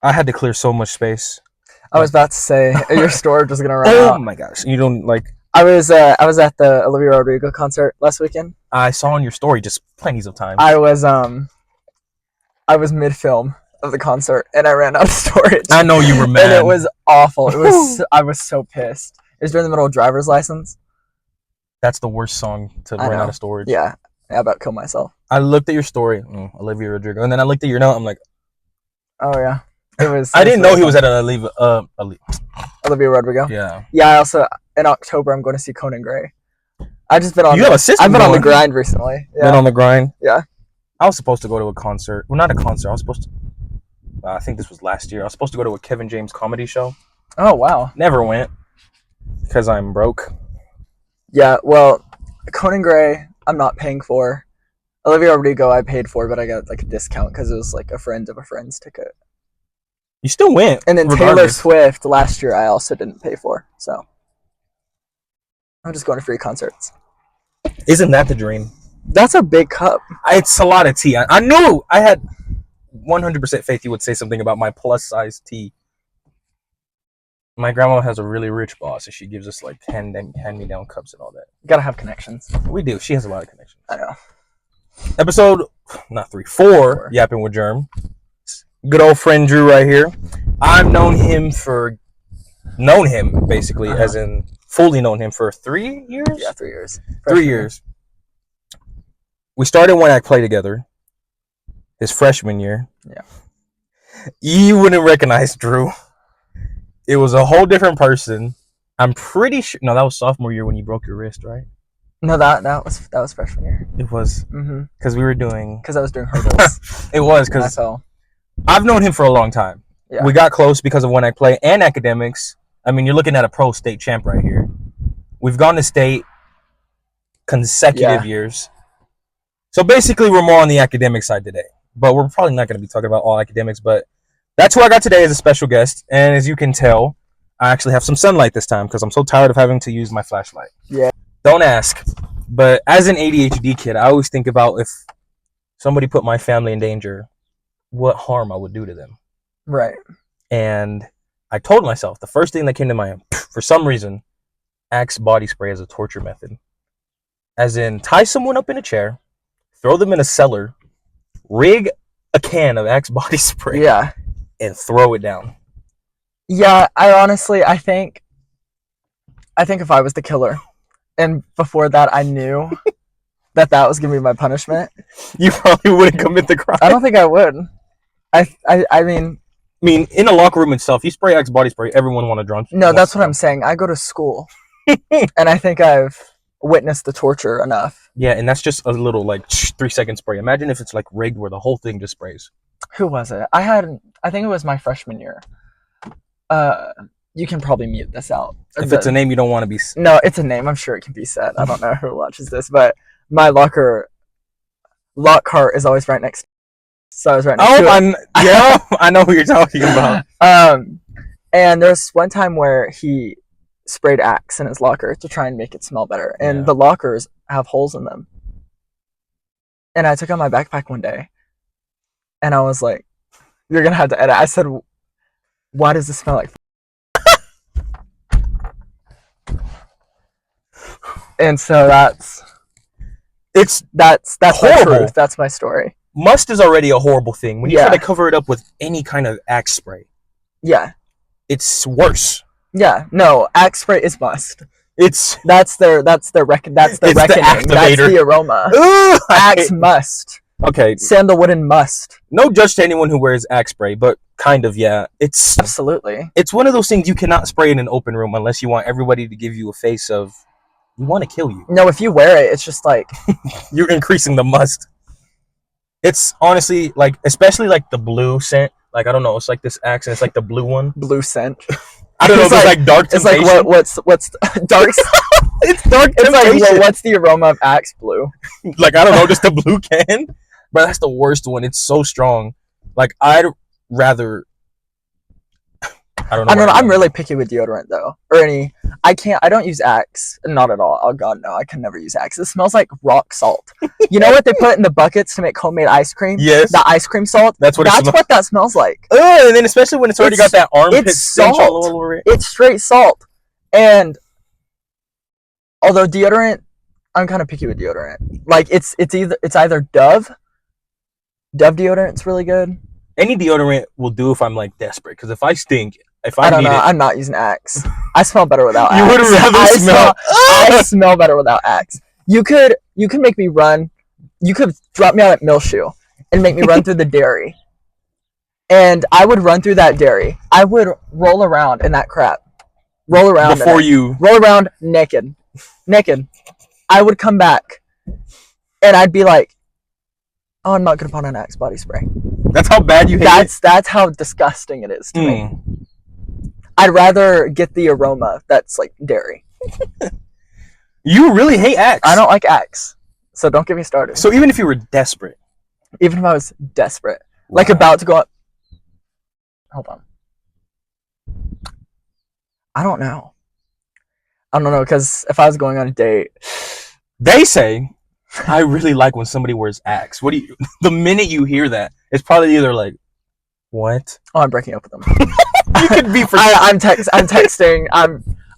I had to clear so much space. I was about to say your storage was gonna run out. Oh my gosh! You don't like. I was at the Olivia Rodrigo concert last weekend. I saw on your story just plenty of time. I was mid-film of the concert and I ran out of storage. I know you were mad. And it was awful. I was so pissed. It was during the middle of driver's license. That's the worst song to run out of storage. Yeah, I about kill myself. I looked at your story, Olivia Rodrigo, and then I looked at your note. I'm like, oh yeah, it was. I didn't know he was at Olivia Rodrigo. Yeah. Yeah. I also in October I'm going to see Conan Gray. I just been on. You have a sister. I've been on the grind recently. Yeah. Been on the grind. Yeah. I was supposed to go to a concert. Well, not a concert. I was supposed to. I think this was last year. I was supposed to go to a Kevin James comedy show. Oh wow. Never went because I'm broke. Yeah. Well, Conan Gray I'm not paying for. Olivia Rodrigo I paid for, but I got like a discount because it was like a friend of a friend's ticket. You still went. And then Taylor Swift last year I also didn't pay for. So I'm just going to free concerts. Isn't that the dream? That's a big cup. It's a lot of tea. I knew I had 100% faith you would say something about my plus size tea. My grandma has a really rich boss, and she gives us like hand-me-down cups and all that. You gotta have connections. We do. She has a lot of connections. I know. Episode, not 3, 4, Yapping with Jerm. Good old friend Drew right here. I've known him basically, as in fully known him for 3 years? Yeah, 3 years. 3 years. We started one act play together his freshman year. Yeah. You wouldn't recognize Drew. It was a whole different person. I'm pretty sure. No, that was sophomore year when you broke your wrist, right? No, that was freshman year. It was. Because we were doing. Because I was doing hurdles. It was because I've known him for a long time. Yeah. We got close because of one act play and academics. I mean, you're looking at a pro state champ right here. We've gone to state consecutive years. So basically, we're more on the academic side today. But we're probably not going to be talking about all academics. But that's who I got today as a special guest. And as you can tell, I actually have some sunlight this time because I'm so tired of having to use my flashlight. Yeah. Don't ask. But as an ADHD kid, I always think about if somebody put my family in danger, what harm I would do to them. Right. And I told myself, the first thing that came to mind, for some reason, Axe body spray as a torture method. As in, tie someone up in a chair, throw them in a cellar, rig a can of Axe body spray, and throw it down. Yeah, I think if I was the killer, and before that I knew that was gonna be my punishment, you probably wouldn't commit the crime. I don't think I would. I mean, in the locker room itself, you spray Axe body spray, everyone want to drunk. No, that's what I'm saying. I go to school, and I think I've witnessed the torture enough. Yeah, and that's just a little 3-second spray. Imagine if it's rigged where the whole thing just sprays. Who was it? I think it was my freshman year. You can probbe mute this out. If it's a name you don't want to be... No, it's a name. I'm sure it can be said. I don't know who watches this, but my lock cart is always right next to... So I was right next to it. Yeah, I know who you're talking about. And there's one time where he sprayed Axe in his locker to try and make it smell better. And the lockers have holes in them. And I took out my backpack one day, and I was like, you're going to have to edit. I said, why does this smell like... And so that's horrible. My truth. That's my story. Must is already a horrible thing. When you try to cover it up with any kind of Axe spray. Yeah. It's worse. Yeah. No, Axe spray is must. That's the reckoning. That's the aroma. Ooh, Axe must. Okay. Sandalwood and must. No judge to anyone who wears Axe spray, but kind of, yeah. It's absolutely. It's one of those things you cannot spray in an open room unless you want everybody to give you a face of we want to kill you. No, if you wear it, it's just like you're increasing the must. It's honestly especially the blue scent. I don't know. It's this Axe, and it's the blue one. Blue scent. I don't know. It's dark temptation. It's what's dark? It's dark temptation. It's what's the aroma of Axe blue? I don't know, just a blue can. But that's the worst one. It's so strong. I'd rather. I don't know. I don't know. I'm really picky with deodorant though, or any. I don't use Axe. Not at all. Oh God, no. I can never use Axe. It smells like rock salt. You know what they put in the buckets to make homemade ice cream? Yes. The ice cream salt. That's what that smells like. Oh, and then especially when it's already got that armpit stench all over it. It's straight salt. And although deodorant, I'm kind of picky with deodorant. Like it's either Dove. Dove deodorant's really good. Any deodorant will do if I'm like desperate. Because if I stink, I don't know. I'm not using Axe. I smell better without Axe. You would rather smell. I smell better without Axe. You could make me run. You could drop me out at Milshoe and make me run through the dairy. And I would run through that dairy. I would roll around in that crap. Roll around. Roll around naked. I would come back. And I'd be like, oh, I'm not going to put on Axe body spray. That's how bad you hate it? That's how disgusting it is to me. I'd rather get the aroma that's like dairy. You really hate Axe? I don't like Axe. So don't get me started. So even if you were desperate? Even if I was desperate. Wow. Like about to go up. Hold on. I don't know, because if I was going on a date. They say, I really like when somebody wears Axe. The minute you hear that, it's probably either like, what? Oh, I'm breaking up with them. You could be for I'm texting.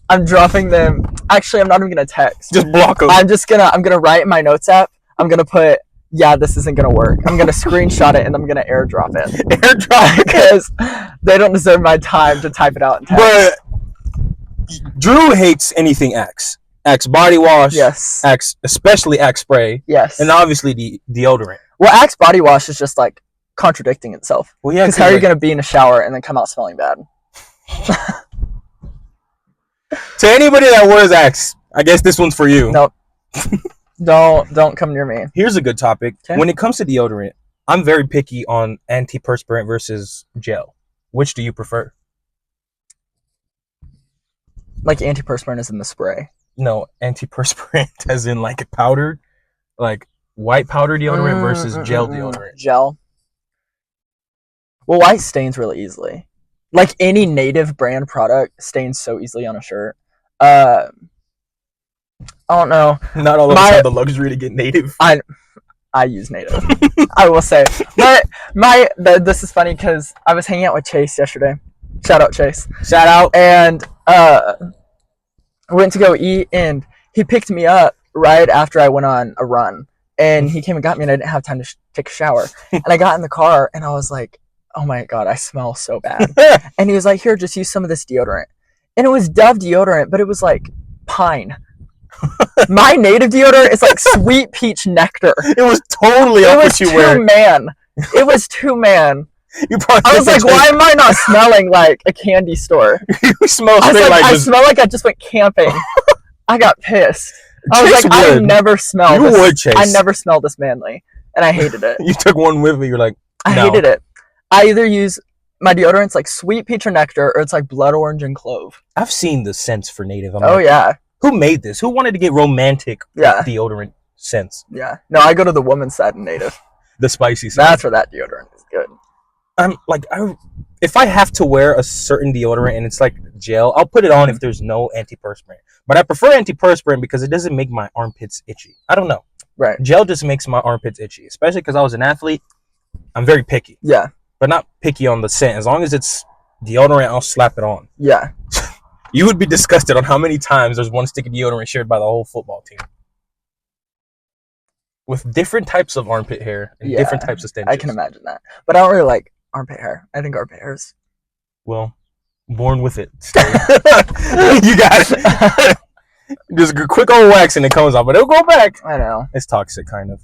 I'm dropping them. Actually, I'm not even gonna text. Just block them. I'm gonna write in my notes app. I'm gonna put, yeah, this isn't gonna work. I'm gonna screenshot it and I'm gonna airdrop it. Airdrop because they don't deserve my time to type it out in text. But Drew hates anything Axe. Axe body wash. Yes. Axe, especially Axe spray. Yes. And obviously the deodorant. Well, Axe body wash is just like contradicting itself. Well, yeah. Because how are you gonna be in a shower and then come out smelling bad? To anybody that wears Axe, I guess this one's for you. Nope. Don't come near me. Here's a good topic. Okay. When it comes to deodorant, I'm very picky on antiperspirant versus gel. Which do you prefer? Like antiperspirant is in the spray. No, antiperspirant as in like a powder, like white powder deodorant versus gel deodorant. Gel. Well, white stains really easily. Like any native brand product stains so easily on a shirt. I don't know. Not all of us have the luxury to get native. I use native. I will say. This is funny because I was hanging out with Chase yesterday. Shout out Chase. Shout out. And went to go eat, and he picked me up right after I went on a run. And he came and got me, and I didn't have time to take a shower. And I got in the car, and I was like, oh my God, I smell so bad. And he was like, here, just use some of this deodorant. And it was Dove deodorant, but it was like pine. My native deodorant is like sweet peach nectar. It was totally up what you wear. It was 2-man. I was like, why am I not smelling like a candy store? You smell straight I smell like I just went camping. I got pissed. I was like, I never smell this. I never smelled this manly. And I hated it. You took one with me, you're like, no. I hated it. I either use my deodorant's like sweet peach or nectar, or it's like blood orange and clove. I've seen the scents for native. Yeah. Who made this? Who wanted to get romantic with deodorant scents? Yeah. No, I go to the woman's side in native. The spicy side. That's where that deodorant is good. If I have to wear a certain deodorant and it's like gel, I'll put it on if there's no antiperspirant. But I prefer antiperspirant because it doesn't make my armpits itchy. I don't know. Right. Gel just makes my armpits itchy, especially because I was an athlete. I'm very picky. Yeah. But not picky on the scent. As long as it's deodorant, I'll slap it on. Yeah. You would be disgusted on how many times there's one stick of deodorant shared by the whole football team. With different types of armpit hair and different types of stenches. I can imagine that. But I don't really like armpit hair. I think armpit hair is... Well, born with it. You got it. Just a quick old wax and it comes off, but it'll go back. I know. It's toxic, kind of.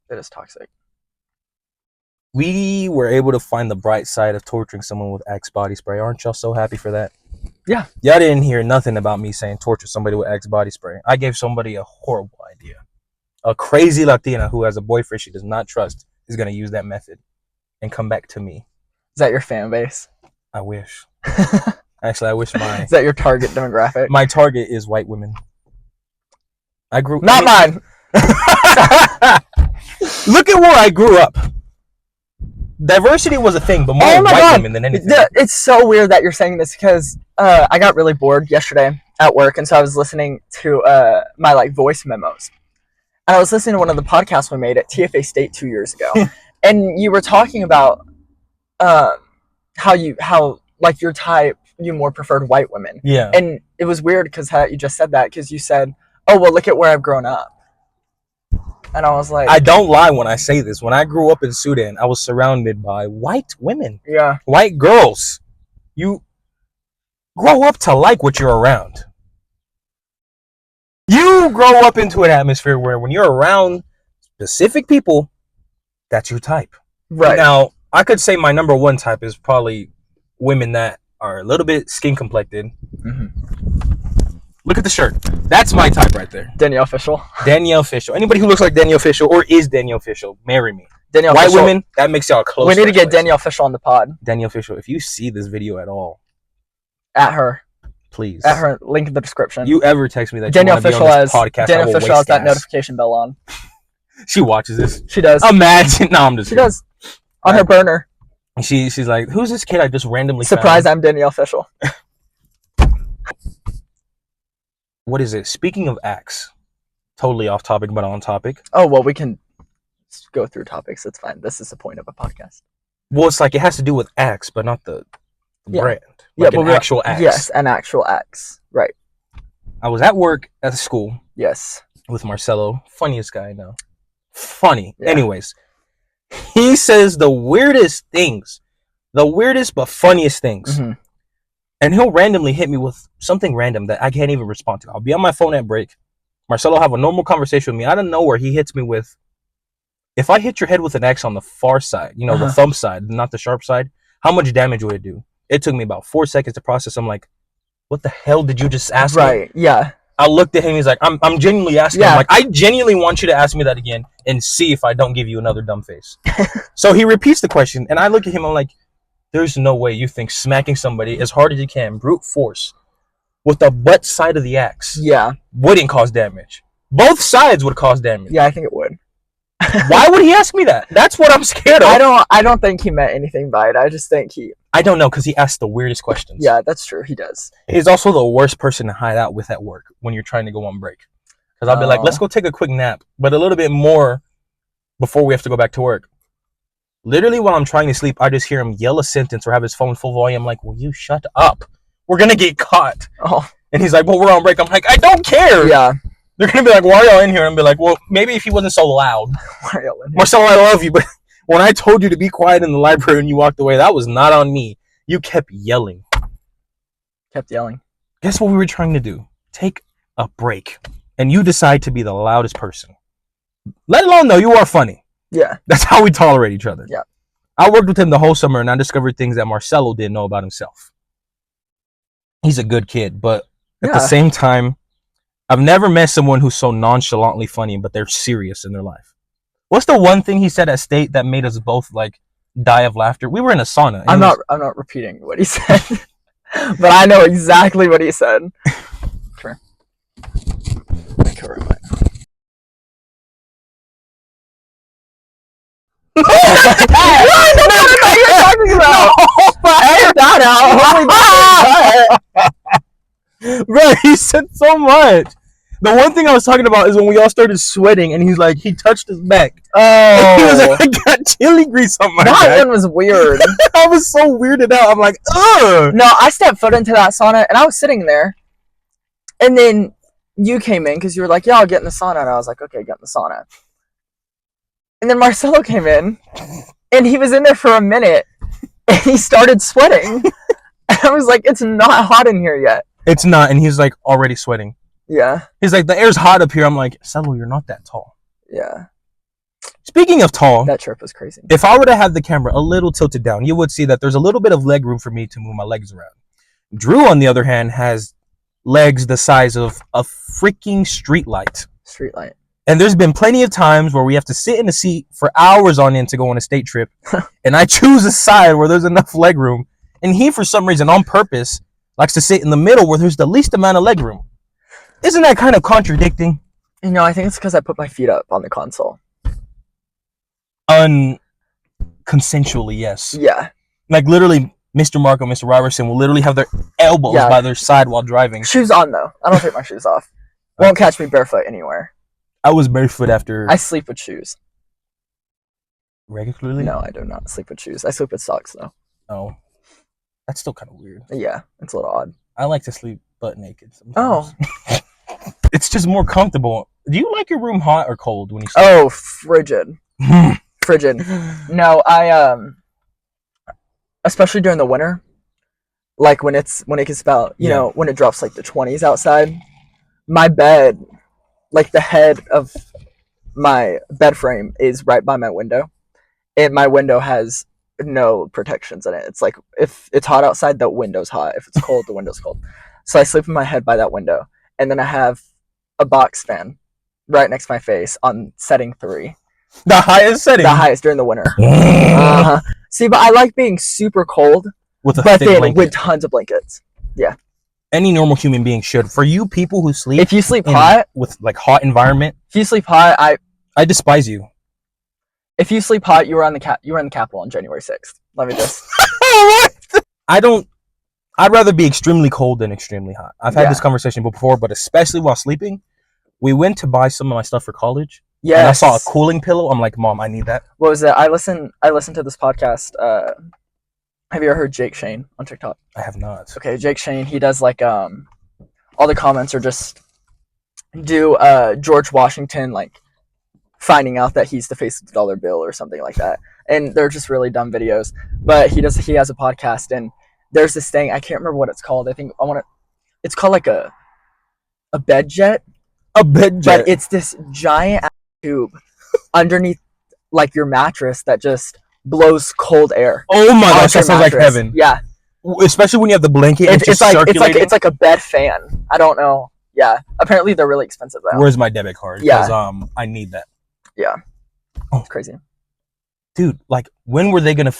It is toxic. We were able to find the bright side of torturing someone with Axe body spray. Aren't y'all so happy for that? Yeah. Y'all didn't hear nothing about me saying torture somebody with Axe body spray. I gave somebody a horrible idea. A crazy Latina who has a boyfriend she does not trust is going to use that method and come back to me. Is that your fan base? I wish. Actually, I wish my... Is that your target demographic? My target is white women. Not mine! Look at where I grew up. diversity was a thing, but more Oh my white God. women than anything. It's so weird that you're saying this because I got really bored yesterday at work, and so I was listening to my like voice memos, and I was listening to one of the podcasts we made at TFA State 2 years ago, and you were talking about how like your type, you more preferred white women. Yeah. And it was weird because you just said that because you said, "Oh well, look at where I've grown up," and I was like, I don't lie when I say this. When I grew up in Sudan, I was surrounded by white women, yeah, white girls. You grow up to like what you're around. You grow up into an atmosphere where when you're around specific people, that's your type. right. Now, I could say my number one type is probably women that are a little bit skin complected. Look at the shirt. That's my type right there. Danielle Fishel. Danielle Fishel. Anybody who looks like Danielle Fishel or is Danielle Fishel, marry me. Danielle White Fishel. women, that makes y'all close. We need to get place. Danielle Fishel on the pod. Danielle Fishel, if you see this video at all, At her. please. At her. Link in the description. You ever text me that Danielle you want to be Fishel on has this podcast? Danielle Fishel has that gas. notification bell on. She watches this. She does. Imagine. No, I'm just She kidding. does. On her burner. She's like, who's this kid I just randomly Surprise! found? I'm Danielle Fishel. What is it? Speaking of acts, totally off topic but on topic. Oh well, we can go through topics. It's fine. This is the point of a podcast. Well, it's like it has to do with acts, but not the Yeah. brand. Like but an actual axe. Yes, an actual axe. Right. I was at work at the school Yes. with Marcelo, funniest guy I know. Funny. Yeah. Anyways, he says the weirdest things, the weirdest but funniest things. Mm-hmm. And he'll randomly hit me with something random that I can't even respond to. I'll be on my phone at break. Marcelo have a normal conversation with me. Out of nowhere, he hits me with, if I hit your head with an axe on the far side, you know, the thumb side, not the sharp side, how much damage would it do? It took me about 4 seconds to process. I'm like, what the hell did you just ask me? Right. Yeah. I looked at him. He's like, I'm genuinely asking. Yeah. I'm like, I genuinely want you to ask me that again and see if I don't give you another dumb face. So he repeats the question, and I look at him. I'm like, there's no way you think smacking somebody as hard as you can, brute force, with the butt side of the axe, Yeah. wouldn't cause damage. Both sides would cause damage. Yeah, I think it would. Why would he ask me that? That's what I'm scared of. I don't think he meant anything by it. I just think I don't know, because he asked the weirdest questions. Yeah, that's true. He does. He's also the worst person to hide out with at work when you're trying to go on break. Because I'll be like, let's go take a quick nap, but a little bit more before we have to go back to work. Literally, while I'm trying to sleep, I just hear him yell a sentence or have his phone full volume. I'm like, will you shut up? We're going to get caught. Oh. And he's like, well, we're on break. I'm like, I don't care. Yeah. They're going to be like, why are y'all in here? And be like, well, maybe if he wasn't so loud. Why are y'all in here? Marcelo, I love you, but when I told you to be quiet in the library and you walked away, that was not on me. You kept yelling. Kept yelling. Guess what we were trying to do? Take a break. And you decide to be the loudest person. Let alone though, you are funny. Yeah. That's how we tolerate each other. Yeah. I worked with him the whole summer and I discovered things that Marcelo didn't know about himself. He's a good kid, but at the same time, I've never met someone who's so nonchalantly funny, but they're serious in their life. What's the one thing he said at State that made us both like die of laughter? We were in a sauna. I'm not repeating what he said, but I know exactly what he said. Sure. Bro, he said so much. The one thing I was talking about is when we all started sweating, and he's like, he touched his back. Oh, he was like, I got chili grease on my that back. one was weird. I was so weirded out. I'm like, ugh. No, I stepped foot into that sauna, and I was sitting there, and then you came in because you were like, yeah, I'll get in the sauna, and I was like, okay, get in the sauna. And then Marcelo came in, and he was in there for a minute, and he started sweating. And I was like, it's not hot in here yet. It's not, and he's like already sweating. Yeah. He's like, the air's hot up here. I'm like, Marcelo, you're not that tall. Yeah. Speaking of tall, that trip was crazy. If I were to have the camera a little tilted down, you would see that there's a little bit of leg room for me to move my legs around. Drew, on the other hand, has legs the size of a freaking streetlight. Streetlight. And there's been plenty of times where we have to sit in a seat for hours on end to go on a state trip. And I choose a side where there's enough leg room. And he, for some reason, on purpose, likes to sit in the middle where there's the least amount of leg room. Isn't that kind of contradicting? You know, I think it's because I put my feet up on the console. Uncontroversial. consensually, yes. Yeah. Like literally, Mr. Marco, Mr. Robertson will literally have their elbows by their side while driving. Shoes on though. I don't take my shoes off. Won't catch me barefoot anywhere. I was barefoot after. I sleep with shoes. Regularly? No, I do not sleep with shoes. I sleep with socks though. Oh, that's still kind of weird. Yeah, it's a little odd. I like to sleep butt naked sometimes. Oh. It's just more comfortable. Do you like your room hot or cold when you sleep? Oh, frigid. Frigid. No, especially during the winter, like when it gets about, you know, when it drops like the 20s outside, my bed, like the head of my bed frame is right by my window, and my window has no protections in it. It's like if it's hot outside, the window's hot. If it's cold, the window's cold. So I sleep in my head by that window, and then I have a box fan right next to my face on setting 3. The highest setting? The highest during the winter. See, but I like being super cold, with a but thick then blanket. with tons of blankets. Yeah. Any normal human being should. For you people who sleep, if you sleep hot, with like hot environment, if you sleep hot, I despise you. If you sleep hot, you were in the Capitol on January 6th. Let me just. I'd rather be extremely cold than extremely hot. I've had this conversation before, but especially while sleeping, we went to buy some of my stuff for college. Yeah. And I saw a cooling pillow. I'm like, Mom, I need that. What was it? I listened to this podcast. Have you ever heard Jake Shane on TikTok? I have not. Okay, Jake Shane, he does like all the comments are just do George Washington like finding out that he's the face of the dollar bill or something like that. And they're just really dumb videos. But he has a podcast, and there's this thing, I can't remember what it's called. It's called like a bed jet. A bed jet. But it's this giant tube underneath like your mattress that just blows cold air. Oh my gosh, that sounds like heaven. Yeah. Especially when you have the blanket. It's like a bed fan. I don't know. Yeah. Apparently they're really expensive though. Where's my debit card? Yeah. Because I need that. Yeah. Oh, it's crazy. Dude, like when were they gonna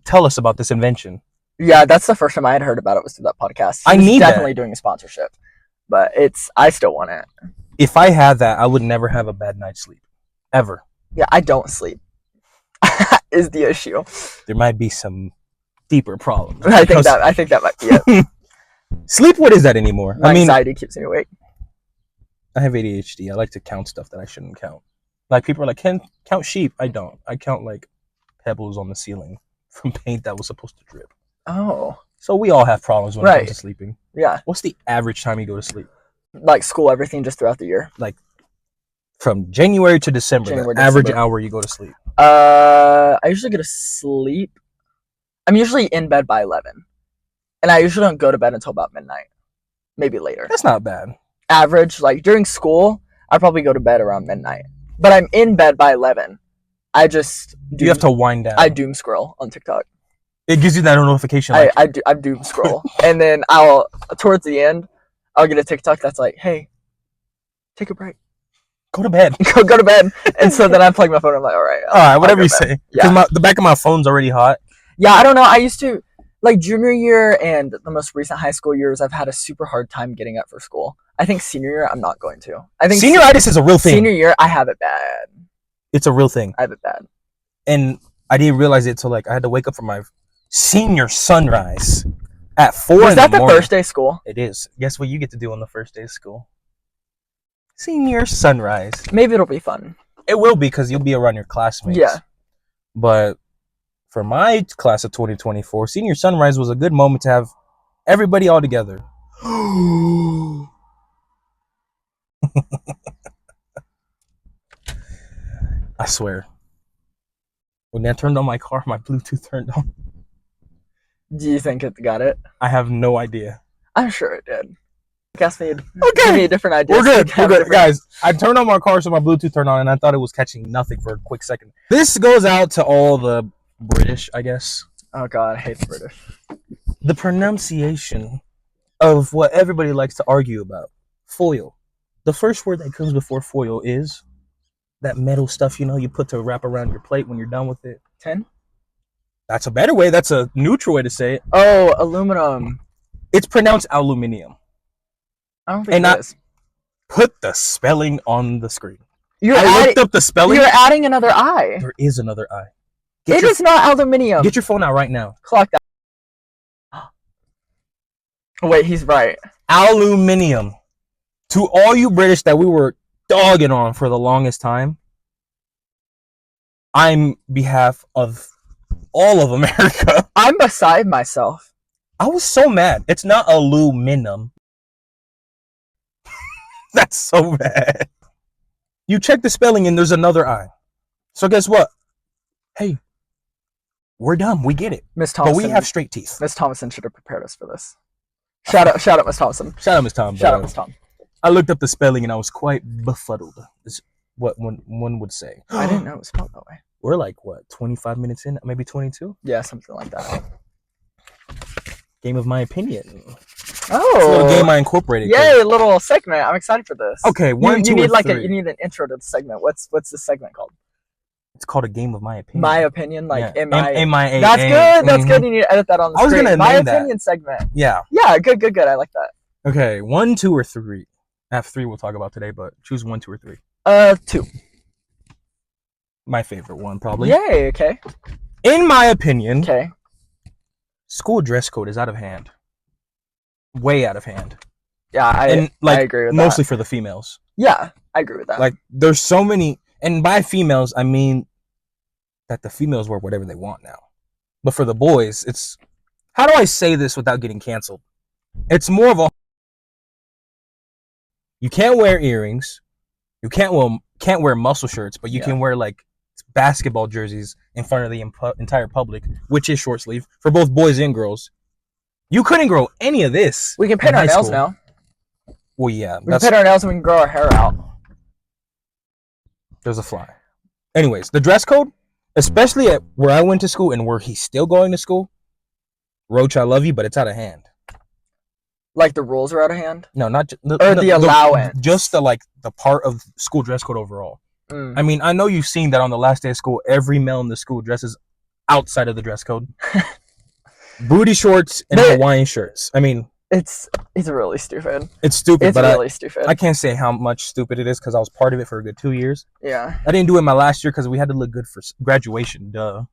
tell us about this invention? Yeah, that's the first time I had heard about it was through that podcast. He's definitely doing a sponsorship, but I still want it. If I had that, I would never have a bad night's sleep, ever. Yeah, I don't sleep. Is the issue. There might be some deeper problems. I think that might be it. Sleep, what is that anymore? My anxiety keeps me awake. I have ADHD. I like to count stuff that I shouldn't count. Like people are like, count sheep. I don't. I count like pebbles on the ceiling from paint that was supposed to drip. Oh. So we all have problems when it comes to sleeping. Yeah. What's the average time you go to sleep? Like school, everything, just throughout the year. Like from January to December, average hour you go to sleep. I usually go to sleep. I'm usually in bed by 11. And I usually don't go to bed until about midnight. Maybe later. That's not bad. Average, like during school, I probably go to bed around midnight. But I'm in bed by 11. I just you have to wind down. I doom scroll on TikTok. It gives you that notification. Like, I doom scroll. And then towards the end, I'll get a TikTok that's like, hey, take a break. Go to bed. go to bed. And so then I plug my phone. I'm like, all right, whatever you say. Because the back of my phone's already hot. Yeah, I don't know. I used to, like junior year and the most recent high school years, I've had a super hard time getting up for school. I think senior year, I'm not going to. I think senioritis is a real thing. Senior year, I have it bad. It's a real thing. I have it bad. And I didn't realize it until like I had to wake up for my senior sunrise at 4 in the morning. Is that the first day of school? It is. Guess what you get to do on the first day of school? Senior sunrise. Maybe it'll be fun. It will be because you'll be around your classmates. Yeah. But for my class of 2024, senior sunrise was a good moment to have everybody all together. I swear. When I turned on my car, my Bluetooth turned on. Do you think it got it? I have no idea. I'm sure it did. Give me a different idea. We're good. Guys, I turned on my car so my Bluetooth turned on, and I thought it was catching nothing for a quick second. This goes out to all the British, I guess. Oh, God, I hate the British. The pronunciation of what everybody likes to argue about. Foil. The first word that comes before foil is that metal stuff, you put to wrap around your plate when you're done with it. Tin? That's a better way. That's a neutral way to say it. Oh, aluminum. It's pronounced aluminium. I don't think it is. Put the spelling on the screen. I looked up the spelling. You're adding another I. There is another I. It is not aluminium. Get your phone out right now. Clock that. Wait, he's right. Aluminium. To all you British that we were dogging on for the longest time, I'm behalf of all of America. I'm beside myself. I was so mad. It's not aluminum. That's so bad. You check the spelling and there's another I. So guess what? Hey, we're dumb. We get it. Miss Thompson. But we have straight teeth. Miss Thompson should have prepared us for this. Shout out, Miss Thompson. Shout out, Miss Tom. Shout out, Miss Tom. I looked up the spelling and I was quite befuddled. Is what one would say. I didn't know it was spelled that way. We're like, what, 25 minutes in? Maybe 22? Yeah, something like that. Game of my opinion. Oh. It's a little game I incorporated. Yay, a little segment. I'm excited for this. Okay, you need like you need an intro to the segment. What's the segment called? It's called a game of my opinion. My opinion, like yeah. M-I-A. That's good. That's good. You need to edit that on the screen. I was gonna my name opinion that. segment. Yeah. Yeah. Good. I like that. Okay, 1, 2, or 3. I have 3 we'll talk about today, but choose 1, 2, or 3. 2. My favorite one, probably. Yay. Okay. In my opinion, okay, school dress code is out of hand. Way out of hand. Yeah, I agree with that. Mostly for the females. Yeah, I agree with that. Like, there's so many, and by females, I mean that the females wear whatever they want now. But for the boys, it's, how do I say this without getting canceled? It's more of a, you can't wear earrings, you can't wear muscle shirts, but you can wear like basketball jerseys in front of the entire public, which is short sleeve for both boys and girls. You couldn't grow any of this. We can paint our nails now. Well, yeah. We can paint our nails and we can grow our hair out. There's a fly. Anyways, the dress code, especially at where I went to school and where he's still going to school, Roach, I love you, but it's out of hand. Like the rules are out of hand? No, not the allowance. Just the part of school dress code overall. I mean, I know you've seen that on the last day of school, every male in the school dresses outside of the dress code. Booty shorts and Hawaiian shirts. I mean, it's really stupid. It's stupid. It's really stupid. I can't say how much stupid it is because I was part of it for a good 2 years. Yeah. I didn't do it my last year because we had to look good for graduation. Duh.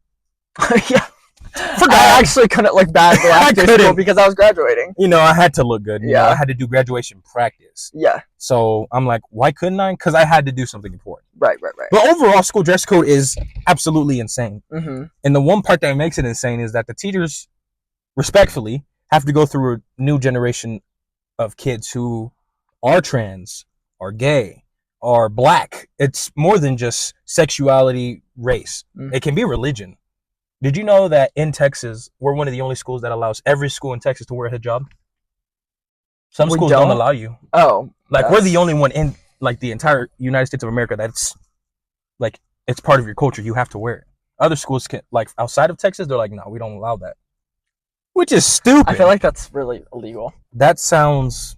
Yeah. I actually couldn't look bad the last day of school because I was graduating. You know, I had to look good. You know, Yeah. I had to do graduation practice. Yeah. So I'm like, why couldn't I? Because I had to do something important. Right. But overall, school dress code is absolutely insane. Mm-hmm. And the one part that makes it insane is that the teachers, respectfully, have to go through a new generation of kids who are trans, are gay, are black. It's more than just sexuality, race. Mm-hmm. It can be religion. Did you know that in Texas, we're one of the only schools that allows every school in Texas to wear a hijab? Some schools don't allow you. Oh. Like, we're the only one in, like, the entire United States of America that's, like, it's part of your culture. You have to wear it. Other schools can, like, outside of Texas, they're like, no, we don't allow that. Which is stupid. I feel like that's really illegal. That sounds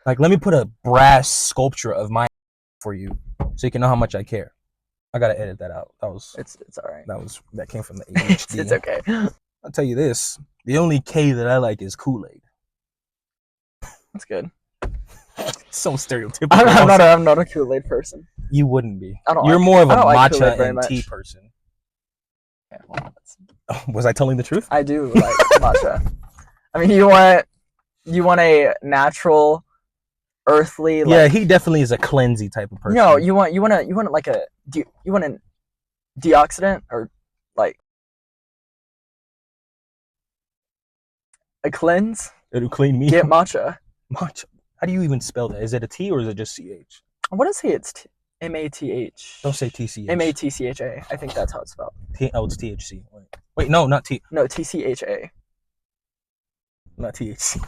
like, let me put a brass sculpture of my for you so you can know how much I care. I gotta edit that out. That was it's all right. That came from the ADHD. It's okay. I'll tell you this: the only K that I like is Kool-Aid. That's good. So stereotypical. I'm not a Kool-Aid person. You wouldn't be. You're more of a matcha and tea person. Yeah, well, was I telling the truth? I do like matcha. I mean, you want a natural, earthly. Like, yeah, he definitely is a cleansy type of person. No, you want like a deoxidant or like a cleanse. It'll clean me. Get matcha. Matcha. How do you even spell that? Is it a T or is it just CH? I want to say it's MATH. Don't say TCH. MATCHA. I think that's how it's spelled. It's THC. Wait, no, not T. No, TCHA. Not THC.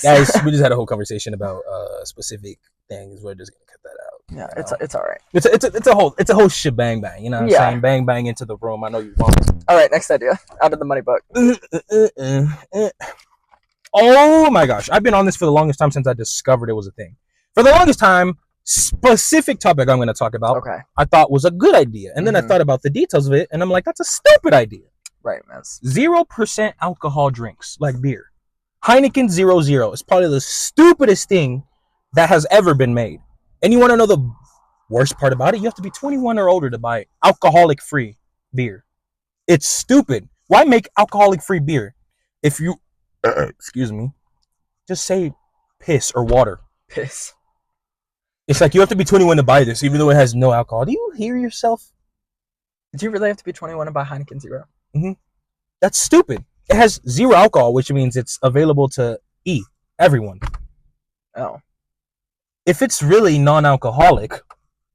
Guys, we just had a whole conversation about specific things. We're just gonna cut that out. Yeah, it's all right. It's a whole shebang bang. You know what I'm saying? Bang bang into the room. I know you want it. All right, next idea. Out of the money book. Oh my gosh, I've been on this for the longest time since I discovered it was a thing. For the longest time, specific topic I'm going to talk about. Okay. I thought was a good idea, and then I thought about the details of it, and I'm like, that's a stupid idea. Right, Miss. 0% alcohol drinks like beer. Heineken 0.0 is probably the stupidest thing that has ever been made. And you want to know the worst part about it? You have to be 21 or older to buy alcoholic-free beer. It's stupid. Why make alcoholic-free beer? If you, excuse me, just say piss or water. Piss. It's like you have to be 21 to buy this, even though it has no alcohol. Do you hear yourself? Do you really have to be 21 to buy Heineken Zero? Mm-hmm. That's stupid. It has 0 alcohol, which means it's available to everyone. Oh. If it's really non-alcoholic,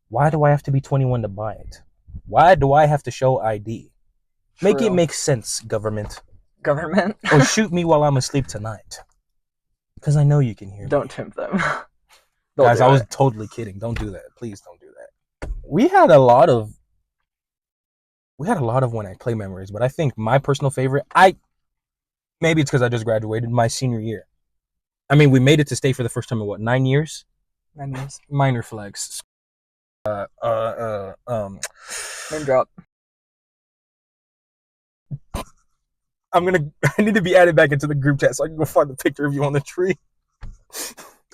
why do I have to be 21 to buy it? Why do I have to show ID? True. Make it make sense, government. Government? Or shoot me while I'm asleep tonight. Because I know you can hear me. Don't tempt them. Guys, I was totally kidding. Don't do that. Please don't do that. We had a lot of when I play memories, but I think my personal favorite, maybe it's because I just graduated my senior year. I mean, we made it to state for the first time in what, 9 years? 9 years. Minor flex. Name drop. I need to be added back into the group chat so I can go find the picture of you on the tree.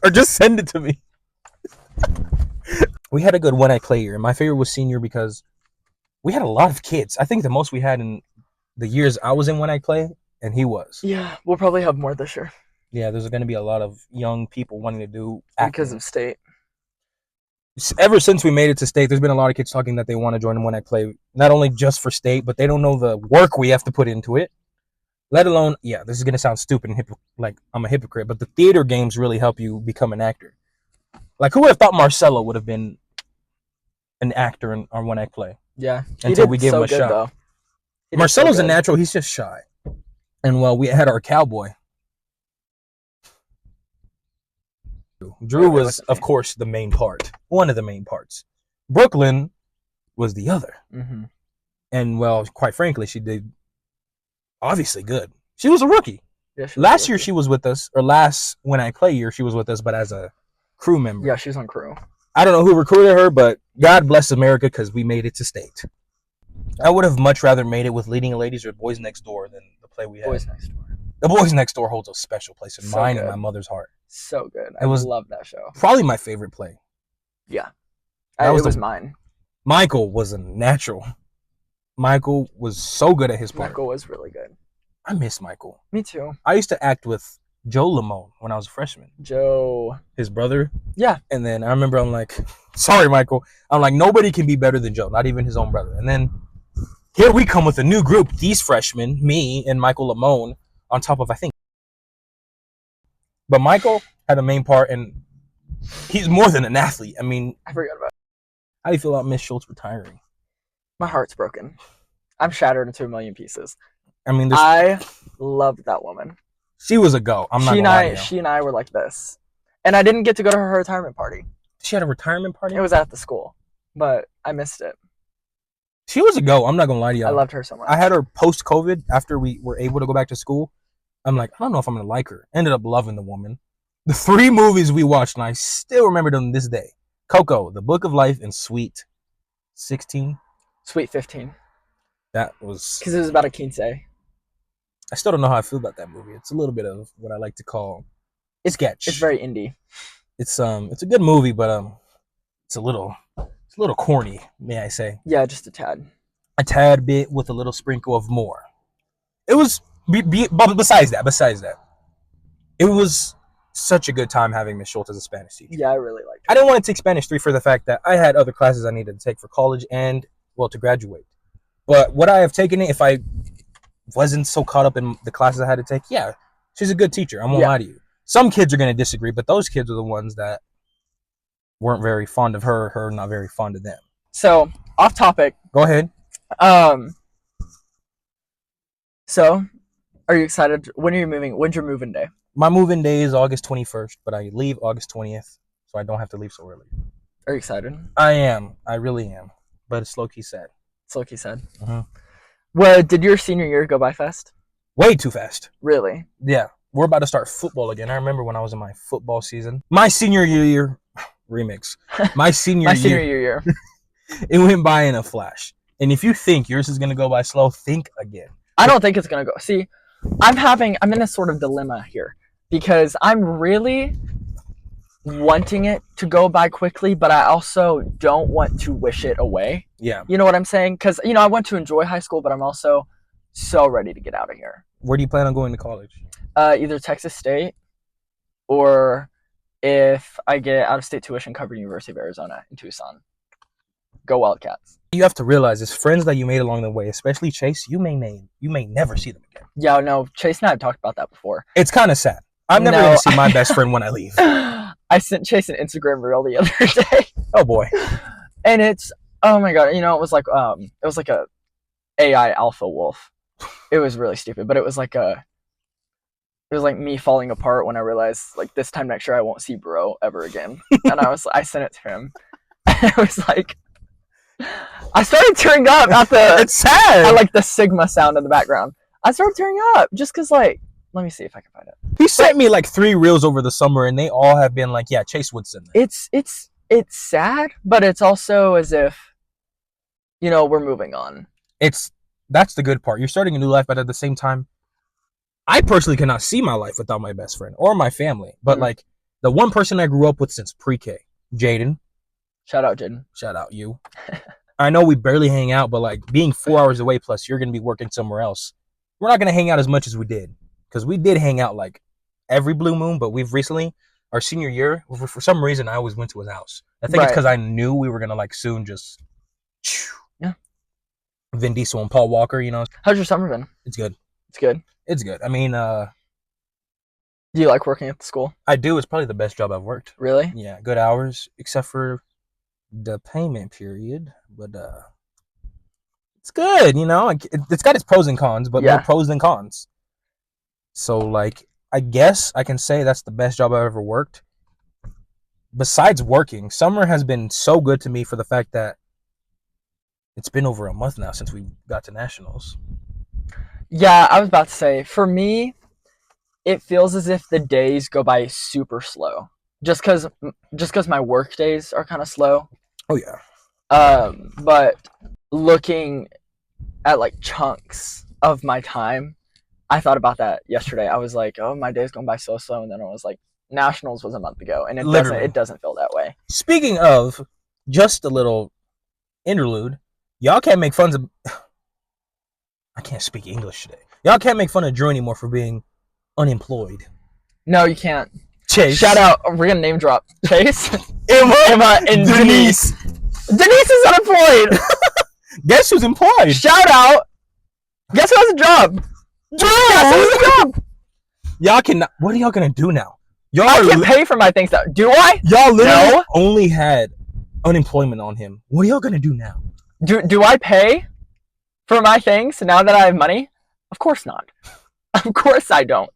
Or just send it to me. We had a good when I play year. My favorite was senior because we had a lot of kids. I think the most we had in the years I was in when I play, and he was. Yeah, we'll probably have more this year. Yeah, there's going to be a lot of young people wanting to do acting. Because of state. Ever since we made it to state, there's been a lot of kids talking that they want to join when I play, not only just for state, but they don't know the work we have to put into it. Let alone, yeah, this is going to sound stupid and like I'm a hypocrite, but the theater games really help you become an actor. Like, who would have thought Marcelo would have been an actor on When I Play? Yeah. Until we gave him a shot. Marcelo's a natural. He's just shy. And, well, we had our cowboy. Drew was, of course, the main part. One of the main parts. Brooklyn was the other. Mm-hmm. And, well, quite frankly, she did obviously good. She was a rookie. Yeah, last year she was with us, or last When I Play year she was with us, but as a crew member. Yeah, she's on crew. I don't know who recruited her, but God bless America because we made it to state. I would have much rather made it with Leading Ladies or Boys Next Door than the play we had. Boys Next Door. The Boys Next Door holds a special place in mine good. and my mother's heart. So good. I love that show. Probably my favorite play. Yeah. It was mine. Michael was a natural. Michael was so good at his part. Michael was really good. I miss Michael. Me too. I used to act with Joe Lamone when I was a freshman. Joe. His brother. Yeah. And then I remember I'm like, sorry, Michael. I'm like, nobody can be better than Joe, not even his own brother. And then here we come with a new group, these freshmen, me and Michael Lamone, on top of, I think. But Michael had a main part, and he's more than an athlete. I mean, I forgot about it. How do you feel about Miss Schultz retiring? My heart's broken. I'm shattered into a million pieces. I mean, I loved that woman. She was a go. She and I were like this. And I didn't get to go to her retirement party. She had a retirement party? It was at the school, but I missed it. She was a go. I'm not going to lie to you. I loved her so much. I had her post-COVID after we were able to go back to school. I'm like, I don't know if I'm going to like her. Ended up loving the woman. The 3 movies we watched, and I still remember them this day. Coco, The Book of Life, and Sweet 16. Sweet 15. That was... Because it was about a quince. I still don't know how I feel about that movie. It's a little bit of what I like to call sketch. It's very indie. It's a good movie, but it's a little corny, may I say. Yeah, just a tad. A tad bit with a little sprinkle of more. It was besides that, it was such a good time having Miss Schultz as a Spanish teacher. Yeah, I really liked her. I didn't want to take Spanish 3 for the fact that I had other classes I needed to take for college and, well, to graduate. But would I have taken it if I wasn't so caught up in the classes I had to take? Yeah, she's a good teacher. I won't lie to you. Some kids are going to disagree, but those kids are the ones that weren't very fond of her not very fond of them. So, off topic. Go ahead. So, are you excited? When are you moving? When's your moving day? My moving day is August 21st, but I leave August 20th, so I don't have to leave so early. Are you excited? I am. I really am. But it's low-key sad. It's low-key sad. Mm-hmm. Well, did your senior year go by fast? Way too fast. Really? Yeah. We're about to start football again. I remember when I was in my football season. My senior year remix. My senior year. It went by in a flash. And if you think yours is going to go by slow, think again. I don't think it's going to go. See, I'm in a sort of dilemma here because I'm really wanting it to go by quickly, but I also don't want to wish it away. Yeah. You know what I'm saying? Because, I want to enjoy high school, but I'm also so ready to get out of here. Where do you plan on going to college? Either Texas State, or if I get out-of-state tuition covered, University of Arizona in Tucson. Go Wildcats. You have to realize it's friends that you made along the way, especially Chase. You may never see them again. Yeah, no, Chase and I have talked about that before. It's kind of sad. I'm never going to see my best friend when I leave. I sent Chase an Instagram reel the other day. Oh boy. And it's, oh my god, it was like a AI alpha wolf. It was really stupid, but it was like me falling apart when I realized, like, this time next year I won't see bro ever again. And I sent it to him. And it was like, I started tearing up at it's sad. I like the Sigma sound in the background. I started tearing up just because, like, let me see if I can find it. He sent me like 3 reels over the summer, and they all have been like, yeah, Chase Woodson. It's sad, but it's also as if, we're moving on. That's the good part. You're starting a new life, but at the same time, I personally cannot see my life without my best friend or my family. But like the one person I grew up with since pre-K, Jaden. Shout out, Jaden. Shout out you. I know we barely hang out, but like being 4 hours away, plus you're going to be working somewhere else. We're not going to hang out as much as we did. Because we did hang out like every blue moon, but we've recently, our senior year, for some reason, I always went to his house. I think it's because I knew we were going to like soon just, yeah. Vin Diesel and Paul Walker, How's your summer been? It's good. It's good? It's good. I mean, do you like working at the school? I do. It's probably the best job I've worked. Really? Yeah, good hours, except for the payment period. But it's good, It's got its pros and cons, but more pros than cons. So, like, I guess I can say that's the best job I've ever worked. Besides working, summer has been so good to me for the fact that it's been over a month now since we got to nationals. Yeah, I was about to say, for me, it feels as if the days go by super slow. Just because my work days are kind of slow. Oh, yeah. But looking at, like, chunks of my time, I thought about that yesterday. I was like, oh, my day's going by so slow. And then I was like, nationals was a month ago. And it doesn't feel that way. Speaking of, just a little interlude, y'all can't make fun of... I can't speak English today. Y'all can't make fun of Drew anymore for being unemployed. No, you can't. Chase. Shout out. We're going to name drop. Chase. Emma, and Denise. Denise is unemployed. Guess who's employed? Shout out. Guess who has a job? Drew! Y'all cannot. What are y'all gonna do now? I can't pay for my things. Do I? Y'all literally only had unemployment on him. What are y'all gonna do now? Do I pay for my things now that I have money? Of course not. Of course I don't.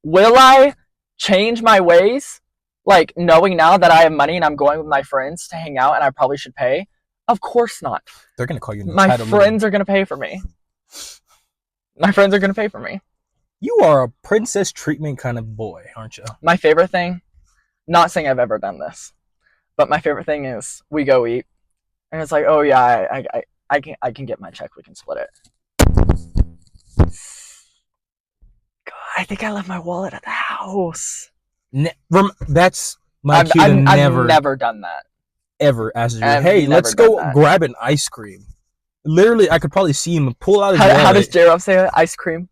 Will I change my ways? Like, knowing now that I have money and I'm going with my friends to hang out and I probably should pay? Of course not. They're gonna call you. My friends are gonna pay for me. My friends are going to pay for me. You are a princess treatment kind of boy, aren't you? My favorite thing, not saying I've ever done this, but my favorite thing is we go eat, and it's like, oh yeah, I can get my check, we can split it. God, I think I left my wallet at the house. That's my cue to never... I've never done that. Ever asked you, hey, let's go grab an ice cream. Literally, I could probably see him pull out his wallet. How does Jerm say it? Ice cream?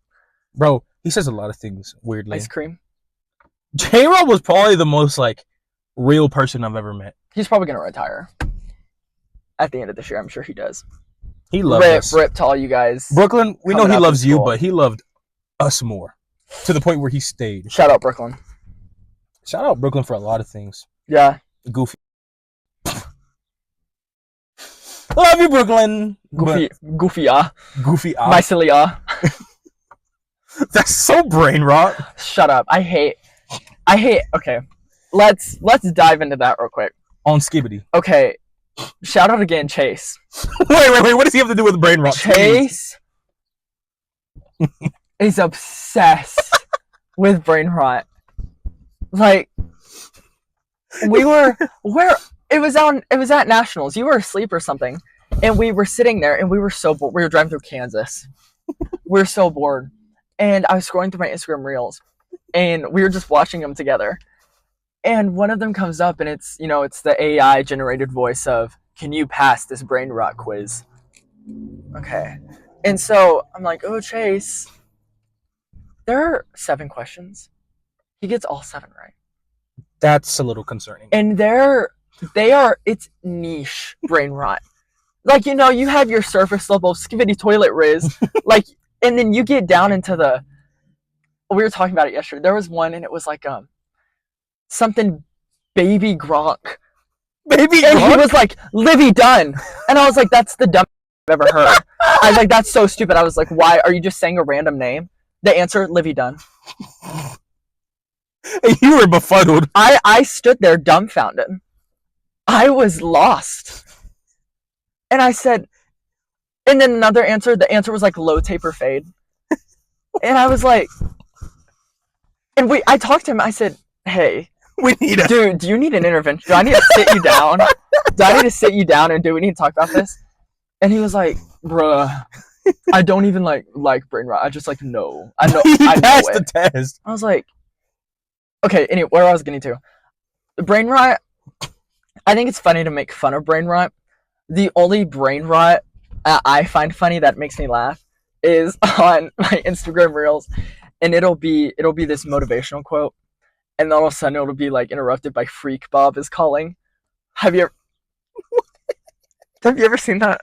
Bro, he says a lot of things weirdly. Ice cream? J-Rob was probably the most, like, real person I've ever met. He's probably going to retire at the end of this year. I'm sure he does. He loves us. Rip to all you guys. Brooklyn, we know he loves you, but he loved us more. To the point where he stayed. Shout out Brooklyn. Shout out Brooklyn for a lot of things. Yeah. Goofy. Love you, Brooklyn. Goofy, ah. Goofy, ah. My silly, ah. That's so brain rot. Shut up. I hate. Okay, let's dive into that real quick. On Skibbity. Okay, shout out again, Chase. Wait. What does he have to do with brain rot? Chase is obsessed with brain rot. Like, we were where. It was at Nationals. You were asleep or something, and we were sitting there, and we were so bored. We were driving through Kansas. We were so bored, and I was scrolling through my Instagram reels, and we were just watching them together. And one of them comes up, and it's it's the AI generated voice of, "Can you pass this brain rot quiz?" Okay. And so I'm like, "Oh, Chase, there are 7 questions. He gets all 7 right." That's a little concerning. And it's niche brain rot. Like, you have your surface level skivvy toilet riz, like, and then you get down into we were talking about it yesterday. There was one, and it was like something baby Gronk. Baby And Gronk? he was like, "Livy Dunn." And I was like, "That's the dumbest I've ever heard." I was like, "That's so stupid." I was like, "Why are you just saying a random name?" The answer, Livy Dunn. You were befuddled. I stood there dumbfounded. I was lost. And I said, and then another answer, the answer was like low taper fade. And I was like, and I talked to him, I said, "Hey, dude, do you need an intervention? Do I need to sit you down? Do I need to sit you down, and do we need to talk about this?" And he was like, "Bruh, I don't even like brain rot. I just like know. I know. He I know passed it." the test. I was like, okay. Anyway, where I was getting to, the brain rot. I think it's funny to make fun of brain rot. The only brain rot I find funny that makes me laugh is on my Instagram reels, and it'll be this motivational quote, and then all of a sudden it'll be like interrupted by "Freak Bob is calling." Have you ever seen that?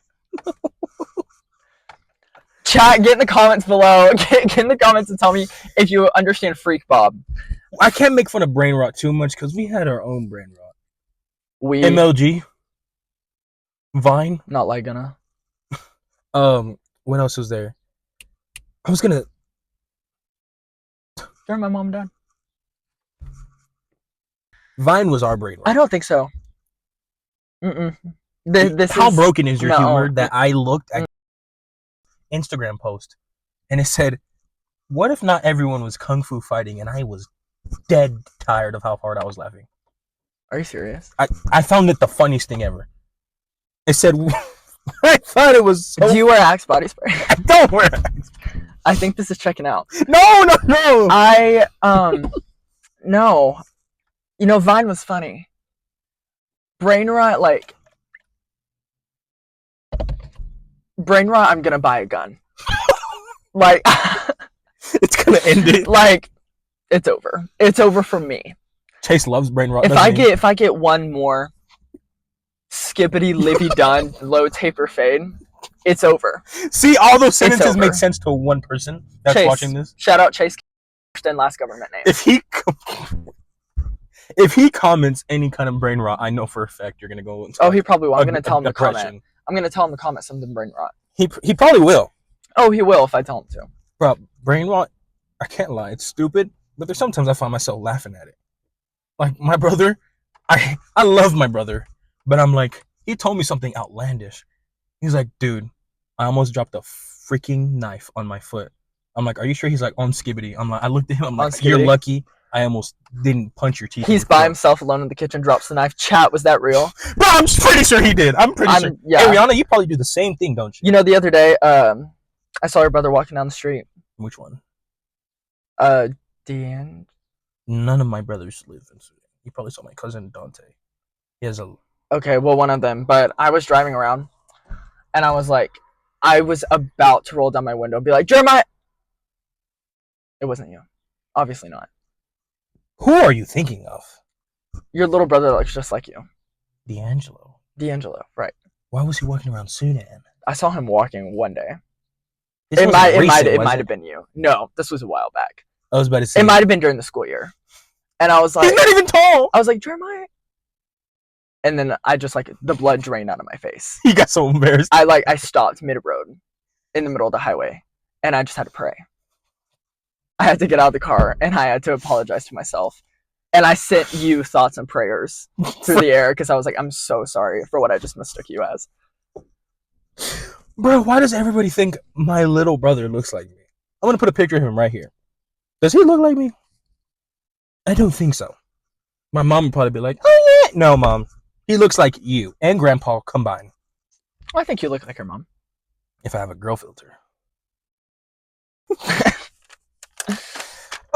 Chat, get in the comments below. Get in the comments and tell me if you understand Freak Bob. I can't make fun of brain rot too much because we had our own brain rot. MLG, Vine, not like gonna. What else was there? I was gonna. They're my mom and dad. Vine was our brain rot. I don't think so. How broken is your humor that I looked at Instagram post and it said, "What if not everyone was kung fu fighting?" And I was dead tired of how hard I was laughing. Are you serious? I found it the funniest thing ever. It said, I thought it was so... Do you wear Axe body spray? I don't wear Axe. I think this is checking out. No. No. Vine was funny. Brain rot, I'm gonna buy a gun. Like, it's gonna end it. Like, it's over. It's over for me. Chase loves brain rot. If I get one more skippity livy done low taper fade, it's over. See, all those sentences make sense to one person that's watching this. Shout out Chase, last government name. If he comments any kind of brain rot, I know for a fact you're gonna go. Oh, he probably will. I'm gonna tell him to comment. I'm gonna tell him to comment something brain rot. He probably will. Oh, he will if I tell him to. Bro, brain rot. I can't lie, it's stupid, but there's sometimes I find myself laughing at it. Like my brother, I love my brother, but I'm like, he told me something outlandish. He's like, "Dude, I almost dropped a freaking knife on my foot." I'm like, "Are you sure?" He's like, "On skibbity." I'm like, I looked at him. I'm like, "You're lucky I almost didn't punch your teeth." He's by himself alone in the kitchen, drops the knife. Chat, was that real? Bro, I'm pretty sure he did. I'm pretty sure. Yeah. Hey, Rihanna, you probably do the same thing, don't you? The other day, I saw your brother walking down the street. Which one? Dan. None of my brothers live in Sudan. You probably saw my cousin Dante. He has a... Okay, well, one of them. But I was driving around, and I was about to roll down my window and be like, "Jeremiah!" It wasn't you. Obviously not. Who are you thinking of? Your little brother looks just like you. D'Angelo, right. Why was he walking around Sudan? I saw him walking one day. It might have been you. No, this was a while back. I was about to say. It might have been during the school year. And I was like... He's not even tall! I was like, "Jeremiah?" And then I just, the blood drained out of my face. He got so embarrassed. I stopped mid-road in the middle of the highway, and I just had to pray. I had to get out of the car, and I had to apologize to myself. And I sent you thoughts and prayers through the air, because I was like, "I'm so sorry for what I just mistook you as." Bro, why does everybody think my little brother looks like me? I'm going to put a picture of him right here. Does he look like me? I don't think so. My mom would probably be like, "Oh, yeah." No, Mom. He looks like you and Grandpa combined. Well, I think you look like your mom. If I have a girl filter.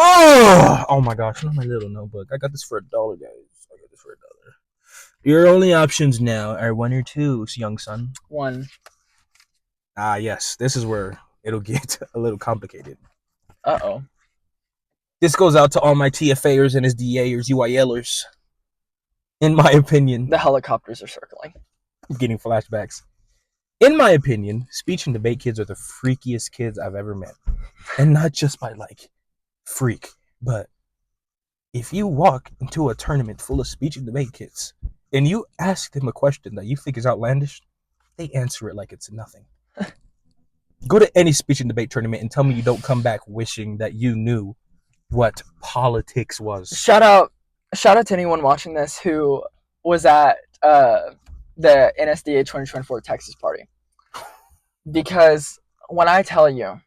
Oh my gosh, not my little notebook. I got this for $1, guys. I got this for $1. Your only options now are 1 or 2, young son. 1. Ah, yes. This is where it'll get a little complicated. Uh-oh. This goes out to all my TFAers and SDAers, UILers. In my opinion. The helicopters are circling. I'm getting flashbacks. In my opinion, speech and debate kids are the freakiest kids I've ever met. And not just by, like, freak, but if you walk into a tournament full of speech and debate kids and you ask them a question that you think is outlandish, they answer it like it's nothing. Go to any speech and debate tournament and tell me you don't come back wishing that you knew what politics was. Shout out to anyone watching this who was at the NSDA 2024 Texas party. Because when I tell you,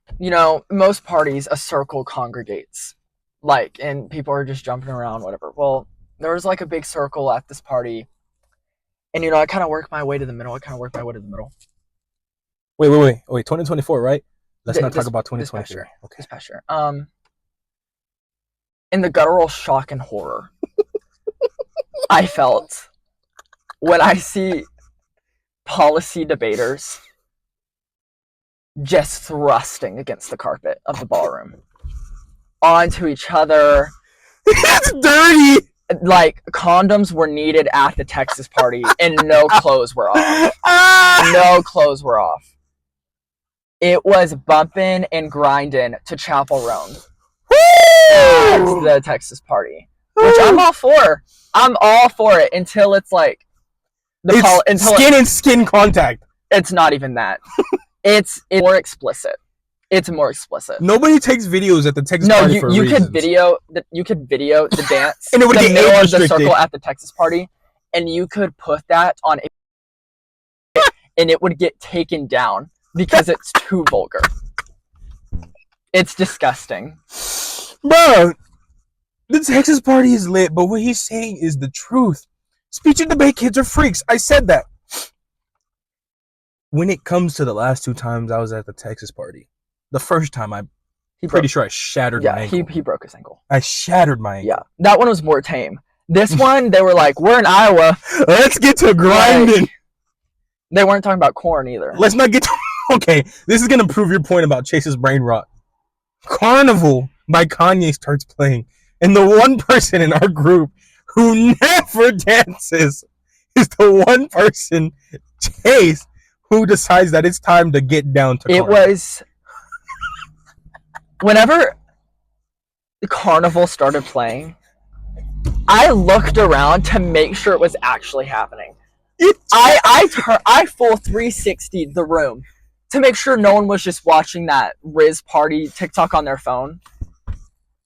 most parties, a circle congregates. Like, and people are just jumping around, whatever. Well, there was like a big circle at this party. And, I kind of worked my way to the middle. Wait, 2024, right? Let's not talk about 2023. Okay. This past year. In the guttural shock and horror I felt when I see policy debaters just thrusting against the carpet of the ballroom onto each other. It's dirty! Like, condoms were needed at the Texas party and no clothes were off. No clothes were off. It was bumping and grinding to Chapel Roan at the Texas party, which I'm all for. I'm all for it until it's like skin and skin contact. It's not even that. It's more explicit. It's more explicit. Nobody takes videos at the Texas party for reasons. You could video the dance and it would the get middle of the circle at the Texas party, and you could put that on and it would get taken down because it's too vulgar. It's disgusting. Bro, the Texas party is lit, but what he's saying is the truth. Speech and debate kids are freaks. I said that. When it comes to the last 2 times I was at the Texas party, the first time I'm pretty sure I shattered my ankle. He broke his ankle. I shattered my ankle. Yeah, that one was more tame. This one, they were like, we're in Iowa. Let's get to grinding. Like, they weren't talking about corn either. Let's not get to... Okay, this is going to prove your point about Chase's brain rot. Carnival by Kanye starts playing, and the one person in our group who never dances is the one person, Chase, who decides that it's time to get down to Carnival. It was... Whenever the Carnival started playing, I looked around to make sure it was actually happening. I full 360 the room to make sure no one was just watching that Riz party TikTok on their phone.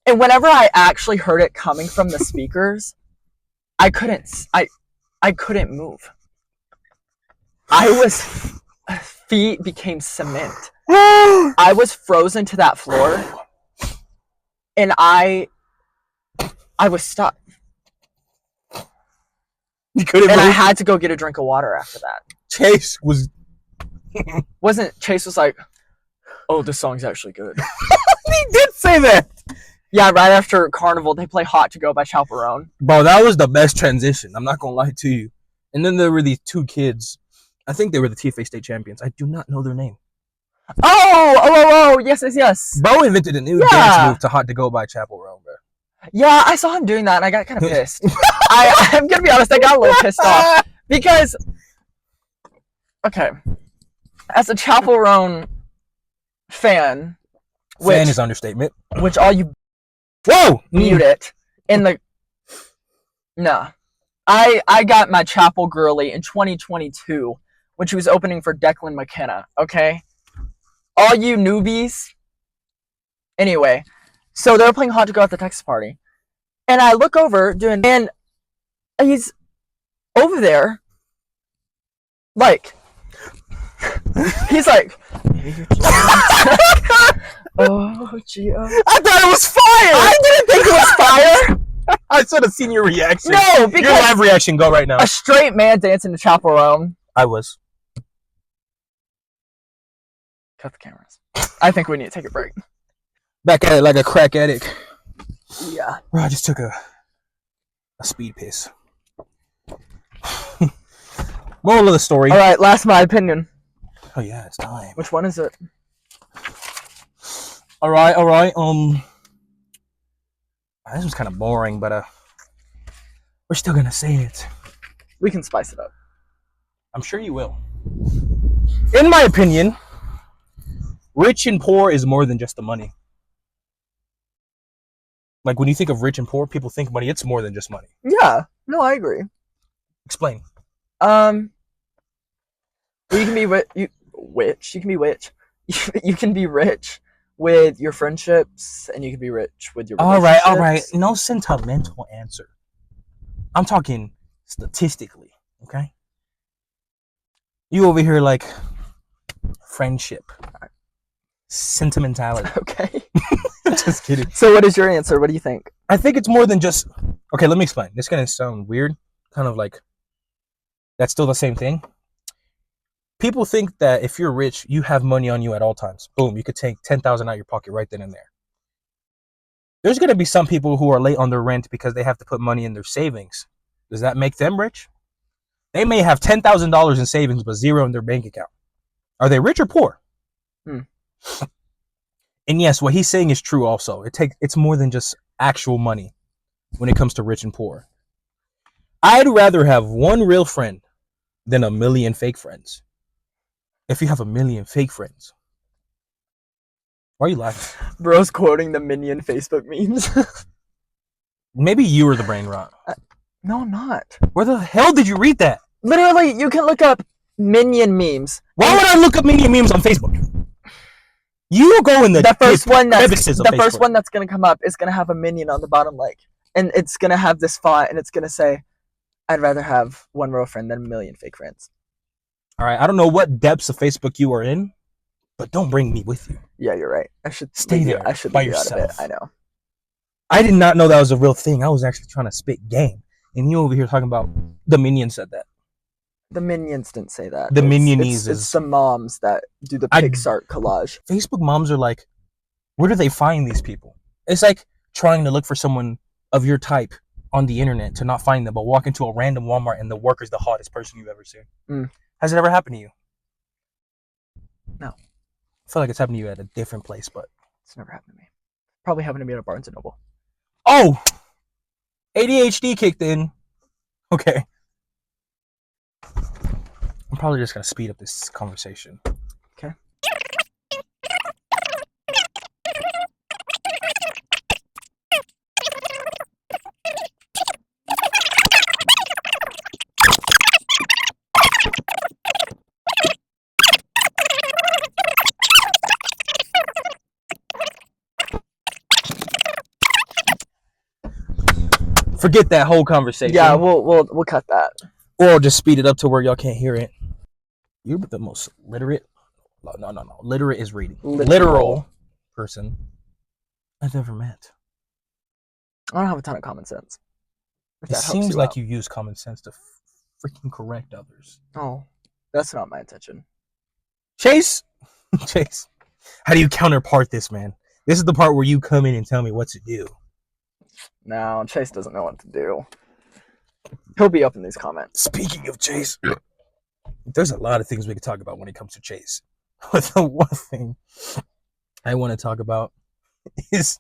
And whenever I actually heard it coming from the speakers, I couldn't move. Feet became cement. I was frozen to that floor, and I was stuck. You couldn't move? I had to go get a drink of water after that. Chase was... Chase was like, oh, this song's actually good. He did say that! Yeah, right after Carnival, they play Hot to Go by Chapel Roan. Bro, that was the best transition. I'm not gonna lie to you. And then there were these 2 kids. I think they were the TFA state champions. I do not know their name. Oh, yes. Bro invented a new dance move to Hot to Go by Chapel Roan, bro. Yeah, I saw him doing that, and I got kind of pissed. I'm going to be honest, I got a little pissed off. Because, okay, as a Chapel Roan fan... Fan is understatement. Which all you... Whoa! Mute it. In the... Nah. I got my Chapel girly in 2022 when she was opening for Declan McKenna, okay? All you newbies. Anyway, so they're playing Hot to Go at the Texas party. And I look over and he's over there, like, he's like, oh, Gio. I thought it was fire! I didn't think it was fire! I should have seen your reaction. No, because... Your live reaction, go right now. A straight man dancing to Chapel Roan. I was. Cut the cameras. I think we need to take a break. Back at it like a crack addict. Yeah. Bro, I just took a speed piss. Moral of the story. All right, last my opinion. Oh yeah, it's time. Which one is it? All right. This was kind of boring, but we're still gonna say it. We can spice it up. I'm sure you will. In my opinion, rich and poor is more than just the money. Like when you think of rich and poor, people think money. It's more than just money. Yeah. No, I agree. Explain. You can be you can be rich. You can be rich with your friendships, and you can be rich with your relationships. All right. No sentimental answer. I'm talking statistically, okay? You over here like friendship, sentimentality. Okay. Just kidding. So what is your answer? What do you think? I think it's more than just. Okay, let me explain. This is gonna sound weird, kind of like that's still the same thing. People think that if you're rich, you have money on you at all times. Boom, you could take 10,000 out of your pocket right then and there. There's gonna be some people who are late on their rent because they have to put money in their savings. Does that make them rich? They may have $10,000 in savings but zero in their bank account. Are they rich or poor? And yes, what he's saying is true also. It's more than just actual money when it comes to rich and poor. I'd rather have one real friend than a million fake friends. If you have a million fake friends. Why are you laughing? Bro's quoting the Minion Facebook memes. Maybe you were the brain rot. No, I'm not. Where the hell did you read that? Literally, you can look up Minion memes. Why would I look up Minion memes on Facebook? You go in the first one Facebook. that's gonna come up is gonna have a minion on the bottom, like, and it's gonna have this font, and it's gonna say, "I'd rather have one real friend than a million fake friends." All right, I don't know what depths of Facebook you are in, but don't bring me with you. Yeah, you're right. I should stay there. I should by leave yourself. You out of it. I know. I did not know that was a real thing. I was actually trying to spit game, and you over here talking about the minion said that. The minions didn't say that. The minionese it's the moms that do the Pixar collage. Facebook moms are like, where do they find these people? It's like trying to look for someone of your type on the internet to not find them, but walk into a random Walmart and the worker's the hottest person you've ever seen. Has it ever happened to you? No. I feel like it's happened to you at a different place, but it's never happened to me. Probably happened to me at a Barnes & Noble. Oh! ADHD kicked in. Okay. I'm probably just going to speed up this conversation. Okay. Forget that whole conversation. Yeah, we'll cut that. Or I'll just speed it up to where y'all can't hear it. You're the most literate. No. Literate is reading. Literal person I've ever met. I don't have a ton of common sense. It seems like you use common sense to freaking correct others. Oh, that's not my intention. Chase, how do you counterpart this, man? This is the part where you come in and tell me what to do. No, Chase doesn't know what to do. He'll be up in these comments. Speaking of Chase, there's a lot of things we could talk about when it comes to Chase. But the one thing I want to talk about is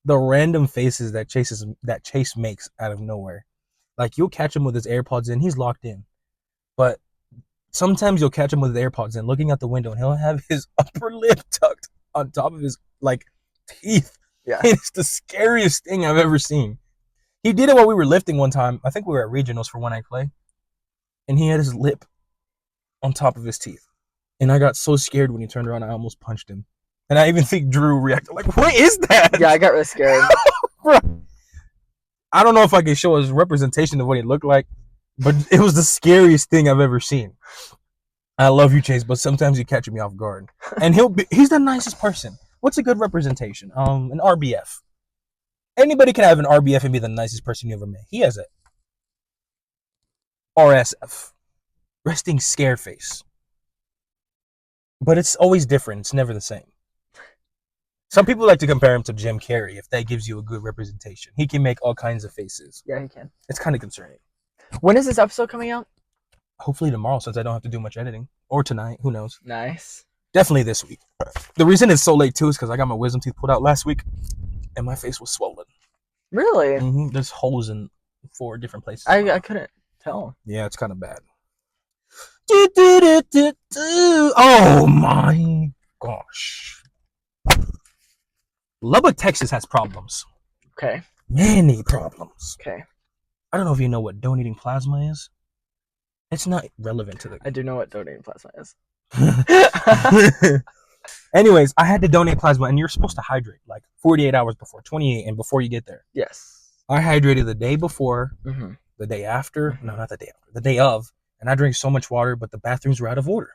the random faces that Chase makes out of nowhere. Like, you'll catch him with his AirPods in, he's locked in. But sometimes you'll catch him with his AirPods in, looking out the window, and he'll have his upper lip tucked on top of his, like, teeth. Yeah. And it's the scariest thing I've ever seen. He did it while we were lifting one time. I think we were at regionals for One Night Play. And he had his lip on top of his teeth. And I got so scared when he turned around, I almost punched him. And I even think Drew reacted like, what is that? Yeah, I got really scared. Bro. I don't know if I can show his representation of what he looked like, but it was the scariest thing I've ever seen. I love you, Chase, but sometimes you catch me off guard. And he's the nicest person. What's a good representation? An RBF. Anybody can have an RBF and be the nicest person you ever met. He has a RSF. Resting scare face. But it's always different. It's never the same. Some people like to compare him to Jim Carrey, if that gives you a good representation. He can make all kinds of faces. Yeah, he can. It's kind of concerning. When is this episode coming out? Hopefully tomorrow, since I don't have to do much editing. Or tonight, who knows. Nice. Definitely this week. The reason it's so late, too, is because I got my wisdom teeth pulled out last week, and my face was swollen. Really? Mm-hmm. There's holes in 4 different places. I couldn't tell. Yeah, it's kind of bad. Oh, my gosh. Lubbock, Texas has problems. Okay. Many problems. Okay. I don't know if you know what donating plasma is. It's not relevant to the... I do know what donating plasma is. Anyways, I had to donate plasma, and you're supposed to hydrate like 48 hours before, 28, and before you get there. Yes. I hydrated the day before, Mm-hmm. the day after. No, not the day after. The day of. And I drank so much water, but the bathrooms were out of order.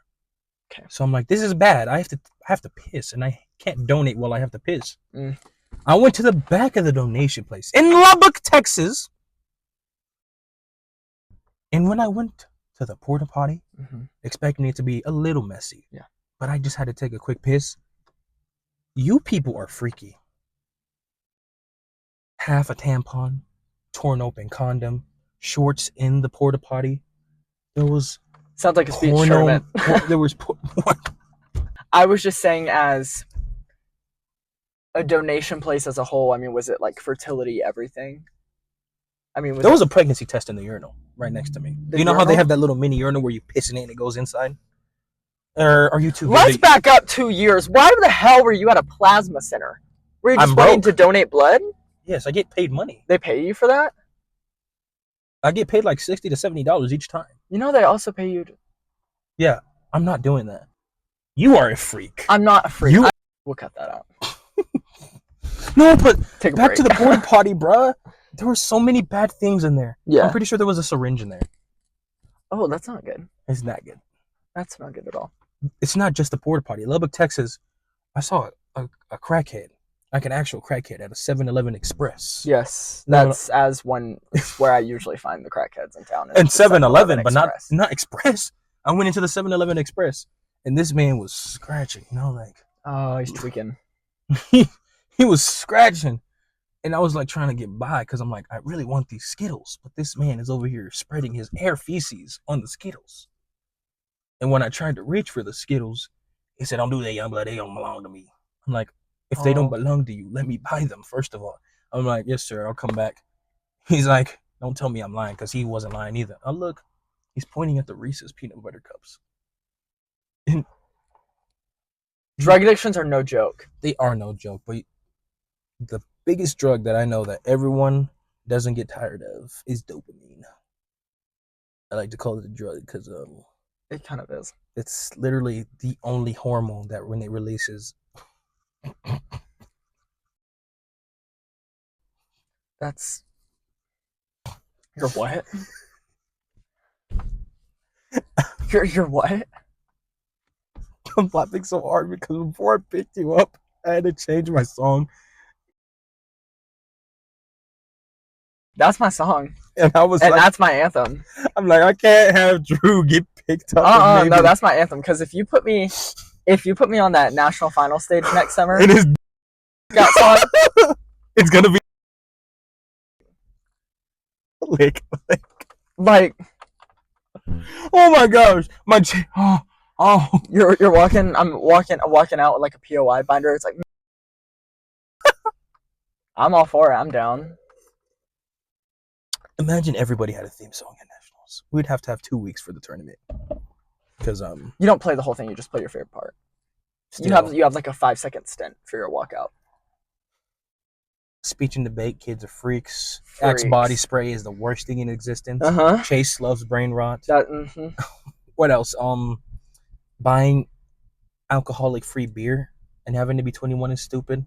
Okay. So I'm like, this is bad. I have to piss, and I can't donate while I have to piss. Mm. I went to the back of the donation place in Lubbock, Texas. And when I went to the porta potty, expecting it to be a little messy. Yeah. But I just had to take a quick piss. You people are freaky. Half a tampon, torn open condom, shorts in the porta potty. There was sounds like a speech tournament. There was I was just saying, as a donation place as a whole, I mean, was it like fertility, everything? I mean, there was a pregnancy test in the urinal right next to me. You know urinal? how they have that little mini urinal where you piss in it and it goes inside? Or are you too good? Let's back up 2 years. Why the hell were you at a plasma center? Were you just wanting to donate blood? Yes, I get paid money. They pay you for that? I get paid like $60 to $70 each time. You know they also pay you Yeah, I'm not doing that. You are a freak. I'm not a freak. We'll cut that out. No, but Take a back break. to the porta potty, bruh. There were so many bad things in there. Yeah. I'm pretty sure there was a syringe in there. Oh, that's not good. It's not good. That's not good at all. It's not just the porta potty. Lubbock, Texas, I saw a crackhead, like an actual crackhead at a 7-Eleven Express. Yes, that's where I usually find the crackheads in town. And 7-Eleven, but not Express. I went into the 7-Eleven Express, and this man was scratching, like... Oh, he's tweaking. He was scratching. And I was like trying to get by because I'm like, I really want these Skittles. But this man is over here spreading his air feces on the Skittles. And when I tried to reach for the Skittles, he said, don't do that, young blood. They don't belong to me. I'm like, if they don't belong to you, let me buy them, first of all. I'm like, yes, sir, I'll come back. He's like, don't tell me I'm lying, because he wasn't lying either. Oh, look, he's pointing at the Reese's peanut butter cups. And drug addictions are no joke. They are no joke, but the biggest drug that I know that everyone doesn't get tired of is dopamine. I like to call it a drug because it kind of is. It's literally the only hormone that when it releases. That's your what? Your what? I'm laughing so hard because before I picked you up, I had to change my song. That's my song. And that's my anthem. I'm like, I can't have Drew get picked up. No, that's my anthem. Because if you put me on that national final stage next summer, it is that song, it's gonna be like, oh my gosh, you're walking. I'm walking out with like a POI binder. It's like, I'm all for it. I'm down. Imagine everybody had a theme song at nationals. We'd have to have 2 weeks for the tournament. Because you don't play the whole thing. You just play your favorite part. You have like a 5-second stint for your walkout. Speech and debate, kids are freaks. Axe body spray is the worst thing in existence. Chase loves brain rot. What else? Buying alcoholic free beer and having to be 21 is stupid.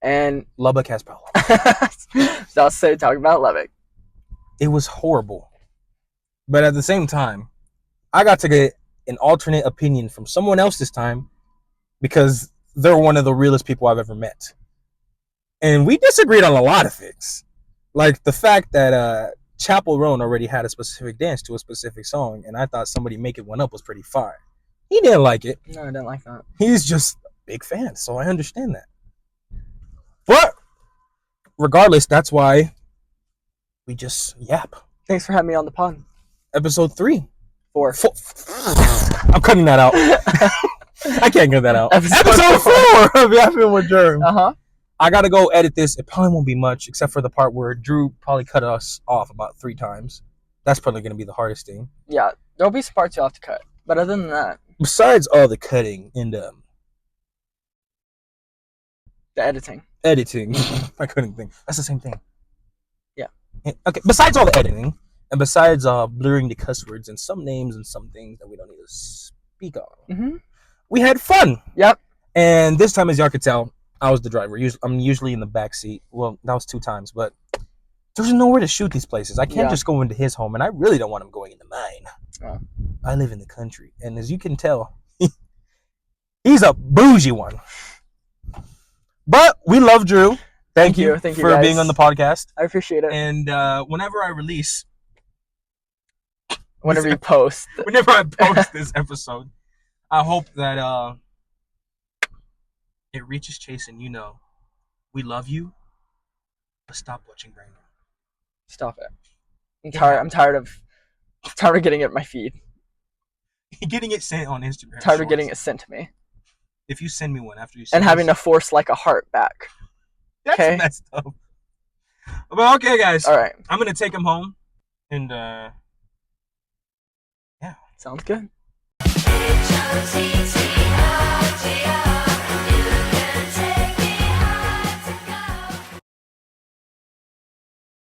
And Lubbock has problems. Just say talk about Lubbock. It was horrible. But at the same time, I got to get an alternate opinion from someone else this time because they're one of the realest people I've ever met. And we disagreed on a lot of things. Like the fact that Chapel Roan already had a specific dance to a specific song, and I thought somebody making one up was pretty fire. He didn't like it. No, I didn't like that. He's just big fan, so I understand that. But regardless, that's why we just yap. Thanks for having me on the pod. Episode 3. 4. I'm cutting that out. I can't get that out. Episode 4 of Yapping with Jerm. I gotta go edit this. It probably won't be much, except for the part where Drew probably cut us off about 3 times. That's probably gonna be the hardest thing. Yeah, there'll be some parts you'll have to cut, but other than that, besides all the cutting and the editing, I couldn't think. That's the same thing. Yeah. Okay. Besides all the editing, and besides blurring the cuss words and some names and some things that we don't need to speak on, we had fun. Yep. And this time, as y'all could tell, I was the driver. I'm usually in the back seat. Well, that was 2 times, but there's nowhere to shoot these places. I can't just go into his home, and I really don't want him going into mine. Oh. I live in the country, and as you can tell, he's a bougie one. But we love Drew. Thank you for guys. Being on the podcast. I appreciate it. And whenever I release, whenever I post this episode, I hope that it reaches Chase, and we love you. But stop watching right now. Stop it. I'm tired of getting it at my feed. Getting it sent on Instagram. Tired of getting it sent to me. If you send me one after you send and having to force like a heart back. That's messed up. But okay, guys. All right. I'm gonna take him home, and yeah. Sounds good.